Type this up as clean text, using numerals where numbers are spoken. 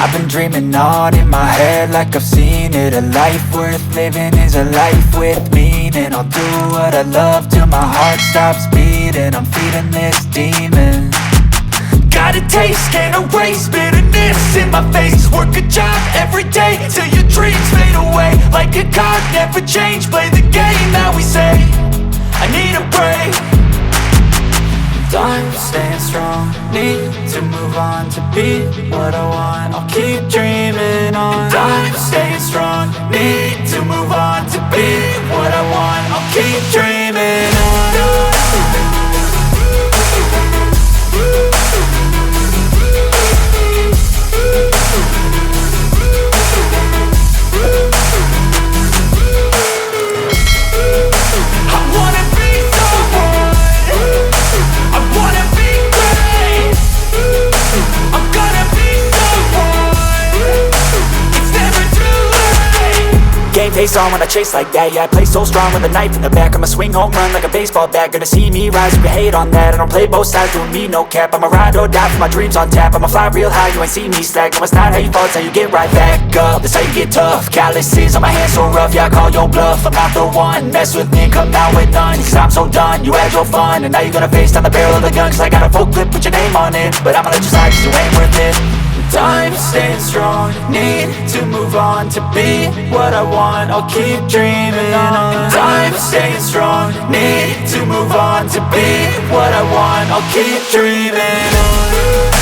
I've been dreaming on in my head like I've seen it. A life worth living is a life with meaning. I'll do what I love till my heart stops beating. I'm feeding this demon. Got a taste, can't erase bitterness in my face. Work a job every day till your dreams fade away. Like a card, never change, play the game that we say. I need a break. I'm staying strong, need to move on to be what I want. I'll keep dreaming on. I'm staying strong, need to move on to be what I want. I'll keep dreaming on. Face on when I chase like that. Yeah, I play so strong with a knife in the back. I'ma swing home run like a baseball bat. Gonna see me rise, you can hate on that. I don't play both sides, doing me no cap. I'ma ride or die for my dreams on tap. I'ma fly real high, you ain't see me slack. No, it's not how you fall, it's how you get right back up. That's how you get tough. Calluses on my hands so rough, yeah, I call your bluff. I'm not the one, mess with me, come down with none. Cause I'm so done, you had your fun. And now you're gonna face down the barrel of the gun. Cause I got a full clip, put your name on it. But I'ma let you slide cause you ain't worth it. I'm staying strong, need to move on to be what I want. I'll keep dreaming on. I'm staying strong, need to move on to be what I want. I'll keep dreaming on.